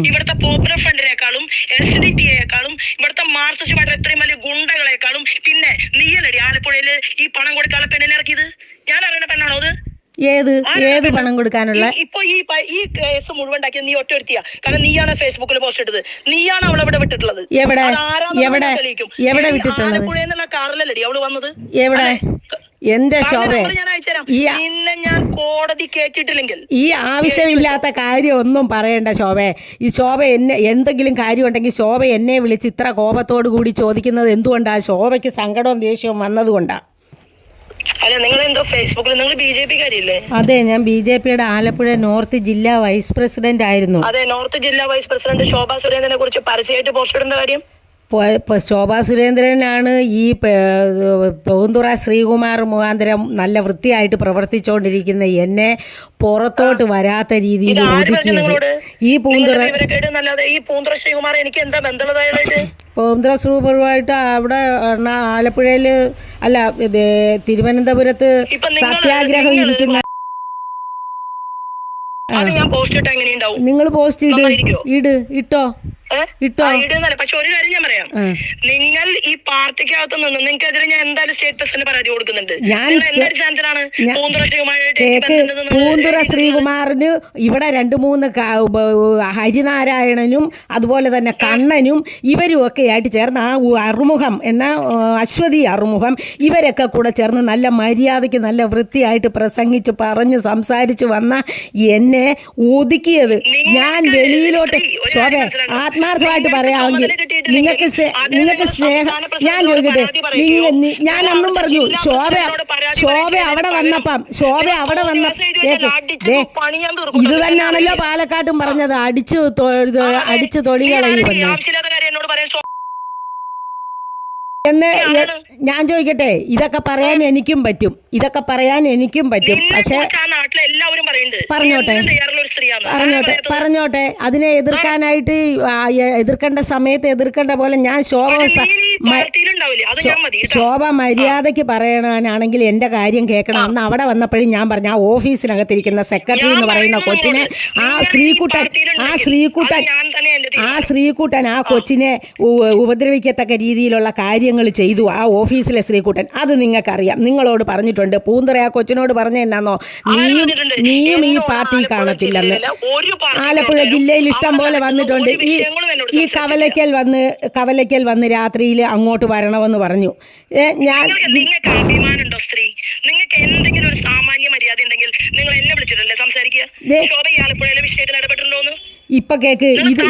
ഇവിടുത്തെ പോപ്പുലർ ഫ്രണ്ടിനേക്കാളും SDPയെക്കാളും ഇവിടുത്തെ മാർക്സിസ്റ്റ് എത്രയും വലിയ ഗുണ്ടകളെക്കാളും പിന്നെ നീയല്ലടി ആലപ്പുഴയില് ഈ പണം കൊടുക്കാനുള്ള പെണ്ണിനെ ഇറക്കിയത്. ഞാൻ അറിയണ പെണ്ണാണോ അത്? ഏത് പണം കൊടുക്കാനുള്ള? ഇപ്പൊ ഈ കേസ് മുഴുവൻ ഉണ്ടാക്കിയത് നീ ഒറ്റ ഒരുത്തിയാ. കാരണം നീയാണ് ഫേസ്ബുക്കിൽ പോസ്റ്റ് ഇട്ടത്, നീയാണ് അവളെ ഇവിടെ വിട്ടിട്ടുള്ളത്. എവിടെ വിട്ടിട്ടുള്ളത്? ആലപ്പുഴ കാറിലല്ലടി അവള് വന്നത്. എവിടെ? എന്റെ ശോഭ, ഞാൻ കോടതി കേട്ടിട്ടില്ലെങ്കിൽ ഈ ആവശ്യമില്ലാത്ത കാര്യം ഒന്നും പറയണ്ട ശോഭ. ഈ ശോഭ എന്തെങ്കിലും കാര്യം ഉണ്ടെങ്കിൽ ശോഭ എന്നെ വിളിച്ച് ഇത്ര കോപത്തോടു കൂടി ചോദിക്കുന്നത് എന്തുകൊണ്ടാ? ശോഭയ്ക്ക് സങ്കടവും ദേഷ്യവും വന്നതുകൊണ്ടാ. അല്ല, നിങ്ങൾ എന്തോ ഫേസ്ബുക്കിൽ നിങ്ങൾ BJP കാരിയല്ലേ? അതെ, ഞാൻ BJPയുടെ ആലപ്പുഴ നോർത്ത് ജില്ലാ വൈസ് പ്രസിഡന്റ് ആയിരുന്നു. അതെ, നോർത്ത് ജില്ലാ വൈസ് പ്രസിഡന്റ് ശോഭാ സുരേന്ദ്രനെ കുറിച്ച് പരസ്യമായിട്ട് പോസ്റ്റ് ഇടേണ്ട കാര്യം? ശോഭാ സുരേന്ദ്രനാണ് ഈ പൂന്തുറ ശ്രീകുമാർ മുഖാന്തരം നല്ല വൃത്തിയായിട്ട് പ്രവർത്തിച്ചുകൊണ്ടിരിക്കുന്ന എന്നെ പുറത്തോട്ട് വരാത്ത രീതിയിൽ ഒതുക്കിയത്. ഈ പൂന്തുറ ശ്രീകുമാർ എനിക്ക് എന്താ ബന്ധമുള്ളതായിട്ട്? പൂന്തുറ ശ്രീകുമാറുമായിട്ട് അവിടെ ആലപ്പുഴയിൽ അല്ല തിരുവനന്തപുരത്ത് സത്യാഗ്രഹം ഇരിക്കുന്ന നിങ്ങൾ പോസ്റ്റ് ഇട്ടോ. പക്ഷെ ഒരു കാര്യം ഞാൻ പറയാം, നിങ്ങൾ ഈ പാർട്ടിക്കകത്ത് നിന്ന് നിങ്ങൾക്കെതിരെ ഞാൻ എന്തായാലും സ്റ്റേറ്റ് പ്രസിഡന്റ് പരാതി കൊടുക്കുന്നുണ്ട്. പൂന്തുറ ശ്രീകുമാറിന് ഇവിടെ 2-3 ഹരിനാരായണനും അതുപോലെ തന്നെ കണ്ണനും ഇവരും ഒക്കെ ആയിട്ട് ചേർന്ന് ആ അറുമുഖം അശ്വതി അറുമുഖം ഇവരൊക്കെ കൂടെ ചേർന്ന് നല്ല മര്യാദയ്ക്ക് നല്ല വൃത്തിയായിട്ട് പ്രസംഗിച്ച് പറഞ്ഞ് സംസാരിച്ച് വന്ന എന്നെ ഒതുക്കിയത്. ഞാൻ വെളിയിലോട്ട് ശോഭ ആത്മാർത്ഥമായിട്ട് പറയാമെങ്കിൽ നിങ്ങൾക്ക് സ്നേഹം ഞാൻ ചോദിക്കട്ടെ, ഞാൻ അന്നും പറഞ്ഞു ശോഭ അവിടെ വന്നപ്പം ഇത് തന്നെയാണല്ലോ പാലക്കാട്ടും പറഞ്ഞത്, അടിച്ചു തൊളികളയുമെന്ന് എന്ന് ഞാൻ ചോദിക്കട്ടെ. ഇതൊക്കെ പറയാൻ എനിക്കും പറ്റും, പക്ഷെ പറഞ്ഞോട്ടെ അതിനെ എതിർക്കേണ്ട സമയത്ത് എതിർക്കേണ്ട പോലെ ഞാൻ ശോഭ മര്യാദയ്ക്ക് പറയണാണെങ്കിൽ എൻ്റെ കാര്യം കേൾക്കണം. അന്ന് അവിടെ വന്നപ്പോഴും ഞാൻ പറഞ്ഞു, ആ ഓഫീസിനകത്തിരിക്കുന്ന സെക്രട്ടറി എന്ന് പറയുന്ന കൊച്ചിനെ ആ ശ്രീകുട്ടൻ ആ കൊച്ചിനെ ഉപദ്രവിക്കത്തക്ക രീതിയിലുള്ള കാര്യങ്ങൾ ചെയ്തു. ആ ഓഫീസിലെ ശ്രീകുട്ടൻ, അത് നിങ്ങൾക്കറിയാം, നിങ്ങളോട് പറഞ്ഞിട്ടുണ്ട്. പൂന്തുറ ആ കൊച്ചിനോട് പറഞ്ഞ എന്നാന്നോ, നീയും ഈ പാർട്ടി കാണത്തില്ലെന്ന്. ആലപ്പുഴ ജില്ലയിൽ ഇഷ്ടം പോലെ വന്നിട്ടുണ്ട്. ഈ കവലയ്ക്കൽ വന്ന് രാത്രിയിൽ അങ്ങോട്ട് വരണമെന്ന് പറഞ്ഞു. നിങ്ങൾക്ക് അഭിമാനമുണ്ടോ സ്ത്രീ? നിങ്ങൾക്ക് എന്തെങ്കിലും ഒരു സാമാന്യ മര്യാദ ഉണ്ടെങ്കിൽ നിങ്ങൾ എന്നെ വിളിച്ചിട്ടല്ലേ സംസാരിക്കുക? ശോഭ ആലപ്പുഴയിലെ വിഷയത്തിൽ ഇടപെട്ടിട്ടുണ്ടോന്ന് ഇപ്പൊ കേക്ക്. ഇത്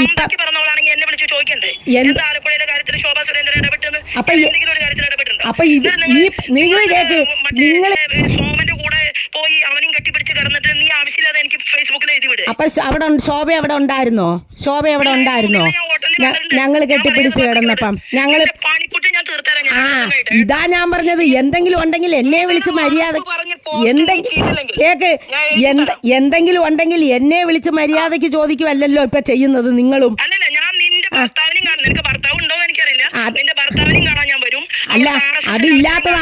പറഞ്ഞോളാണെങ്കിൽ എന്നെ വിളിച്ച് ചോദിക്കണ്ടേ ആലപ്പുഴയിലെ കാര്യത്തിൽ ശോഭാ സുരേന്ദ്രൻ ഇടപെട്ടെന്ന്? എന്തെങ്കിലും ഒരു കാര്യത്തിൽ ഇടപെട്ടിട്ടുണ്ടോ? നിങ്ങൾ കേക്ക്, നിങ്ങൾ സോമന്റെ കൂടെ പോയി അവനും കെട്ടിപ്പിടിച്ച് കിടന്നിട്ട് നീ ആവശ്യമില്ലാതെ എനിക്ക് ഫേസ്ബുക്കിൽ എഴുതി വിട്. അപ്പൊ ശോഭ അവിടെ ഉണ്ടായിരുന്നോ? ഞങ്ങൾ കെട്ടിപ്പിടിച്ച് കിടന്നപ്പം ഇതാ ഞാൻ പറഞ്ഞത്, എന്തെങ്കിലും ഉണ്ടെങ്കിൽ എന്നെ വിളിച്ച് മര്യാദ എന്തെങ്കിലും ഉണ്ടെങ്കിൽ എന്നെ വിളിച്ച് മര്യാദയ്ക്ക് ചോദിക്കുമല്ലോ ഇപ്പൊ ചെയ്യുന്നത് നിങ്ങളും. അല്ല, അതില്ലാത്തത്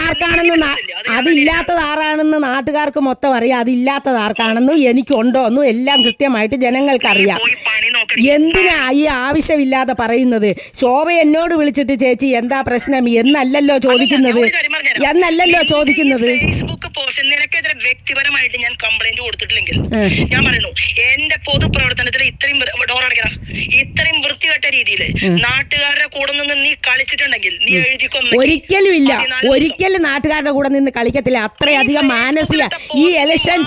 ആരാണെന്ന് നാട്ടുകാർക്ക് മൊത്തം അറിയാം, അതില്ലാത്തത് ആർക്കാണെന്നും എനിക്കുണ്ടോന്നും എല്ലാം കൃത്യമായിട്ട് ജനങ്ങൾക്കറിയാം. എന്തിനാ ഈ ആവശ്യമില്ലാതെ പറയുന്നത്? ശോഭ എന്നോട് വിളിച്ചിട്ട് ചേച്ചി എന്താ പ്രശ്നം എന്നല്ലല്ലോ ചോദിക്കുന്നത്. നിനക്കെതിരെ വ്യക്തിപരമായിട്ട് ഞാൻ കംപ്ലൈന്റ് കൊടുത്തിട്ടില്ലെങ്കിൽ ഞാൻ പറയുന്നു, എന്റെ പൊതുപ്രവർത്തനത്തിൽ ഇത്രയും വൃത്തികെട്ട രീതിയിൽ നാട്ടുകാരുടെ കൂടെ നിന്ന് നീ കളിച്ചിട്ടുണ്ടെങ്കിൽ നീ എഴുതിക്കൊന്നു. ഒരിക്കലും നാട്ടുകാരുടെ കൂടെ നിന്ന് കളിക്കത്തില്ല. അത്രയധികം മാനസിക ഈ ഇലക്ഷൻ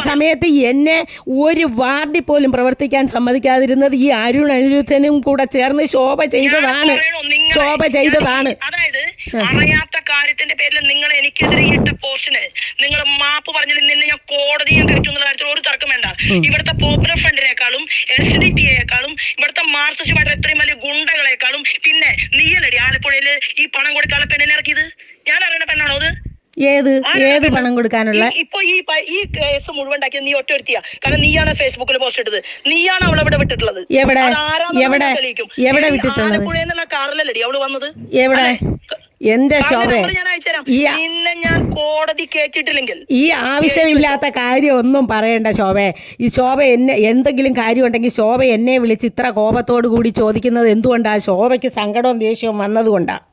സമയത്ത് എന്നെ ഒരു വാർഡിൽ പോലും പ്രവർത്തിക്കാൻ സമ്മതിക്കാതിരുന്നത് ഈ അനിരുദ്ധനും കൂടെ ചേർന്ന് ശോഭ ചെയ്തതാണ്. അതായത് അറിയാത്ത കാര്യത്തിന്റെ പേരിൽ നിങ്ങൾ എനിക്കെതിരെ ഇട്ട പോസ്റ്റിന് നിങ്ങൾ മാപ്പ് പറഞ്ഞില്ല, നിന്നെ ഞാൻ കോടതിയും കയറ്റുന്ന കാര്യത്തിൽ ഒരു തർക്കം വേണ്ട. ഇവിടുത്തെ പോപ്പുലർ ഫ്രണ്ടിനേക്കാളും SDPയെക്കാളും ഇവിടുത്തെ മാർക്സിസ്റ്റ് എത്രയും വലിയ ഗുണ്ടകളെക്കാളും പിന്നെ നീയല്ലടി ആലപ്പുഴയില് ഈ പണം കൊടുക്കാനുള്ള പെണ്ണിനെ ഇറക്കിയത്. ഞാൻ അറിയണ പെണ്ണാണോ അത്? ഏത് പണം കൊടുക്കാനുള്ള? ഇപ്പൊ ഈ കേസ് മുഴുവൻ ഉണ്ടാക്കിയത് നീ ഒറ്റ ഒരുത്തിയാ. കാരണം നീയാണ് ഫേസ്ബുക്കിൽ പോസ്റ്റ് ഇട്ടത്, നീയാണ് അവളെ ഇവിടെ വിട്ടിട്ടുള്ളത്. എവിടെ വിട്ടിട്ടുള്ളത്? ആലപ്പുഴ കാറിലല്ലടി അവള് വന്നത്. എവിടെ? എന്റെ ശോഭ ഞാൻ അയച്ചുതരാം. ഈ നിന്നെ ഞാൻ കോടതി കേട്ടിട്ടില്ലെങ്കിൽ ഈ ആവശ്യമില്ലാത്ത കാര്യം ഒന്നും പറയണ്ട ശോഭ. ഈ ശോഭ എന്നെ എന്തെങ്കിലും കാര്യം ഉണ്ടെങ്കിൽ ശോഭ എന്നെ വിളിച്ച് ഇത്ര കോപത്തോടു കൂടി ചോദിക്കുന്നത് എന്തുകൊണ്ടാണ്? ശോഭയ്ക്ക് സങ്കടവും ദേഷ്യവും വന്നതുകൊണ്ടാണ്.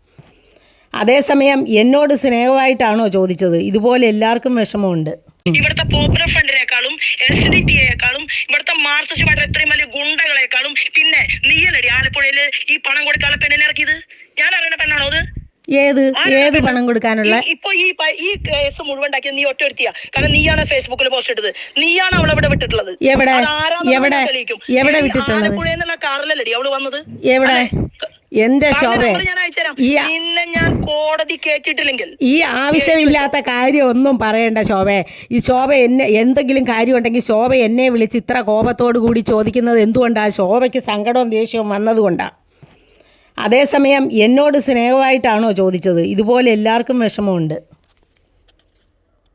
അതേസമയം എന്നോട് സ്നേഹമായിട്ടാണോ ചോദിച്ചത്? ഇതുപോലെ എല്ലാവർക്കും വിഷമമുണ്ട്. ഇവിടുത്തെ പോപ്പുലർ ഫ്രണ്ടിനേക്കാളും SDPയെക്കാളും ഇവിടുത്തെ മാർക്സിസ്റ്റ് പാർട്ടി എത്രയും വലിയ ഗുണ്ടകളെക്കാളും പിന്നെ നീയലടി ആലപ്പുഴയില് ഈ പണം കൊടുക്കാനുള്ള പെണ്ണിനെ ഇറക്കിയത്. ഞാൻ അറിയണ പെണ്ണാണോ അത്? ഏത് പണം കൊടുക്കാനുള്ള? ഇപ്പൊ ഈ കേസ് മുഴുവൻ ഉണ്ടാക്കിയത് നീ ഒറ്റ എടുത്തിയാ. കാരണം നീയാണ് ഫേസ്ബുക്കിൽ പോസ്റ്റ് ഇട്ടത്. നീയാണ് അവളെ ഇവിടെ വിട്ടിട്ടുള്ളത്. എവിടെ വിട്ടിട്ടുള്ളത്? ആലപ്പുഴയിൽ നിന്നുള്ള കാറിലല്ലടി അവള് വന്നത്. എവിടെ? എന്റെ ശോഭ ഞാൻ അയച്ചുതരാം. നിന്നെ ഞാൻ കോടതി കേട്ടിട്ടില്ലെങ്കിൽ ഈ ആവശ്യമില്ലാത്ത കാര്യം ഒന്നും പറയണ്ട ശോഭ. ഈ ശോഭ എന്നെ എന്തെങ്കിലും കാര്യം ഉണ്ടെങ്കിൽ ശോഭ എന്നെ വിളിച്ച് ഇത്ര കോപത്തോടു കൂടി ചോദിക്കുന്നത് എന്തുകൊണ്ടാണ്? ശോഭയ്ക്ക് സങ്കടവും ദേഷ്യവും വന്നതുകൊണ്ടാണ്. അതേസമയം എന്നോട് സ്നേഹമായിട്ടാണോ ചോദിച്ചത്? ഇതുപോലെ എല്ലാവർക്കും വിഷമമുണ്ട്.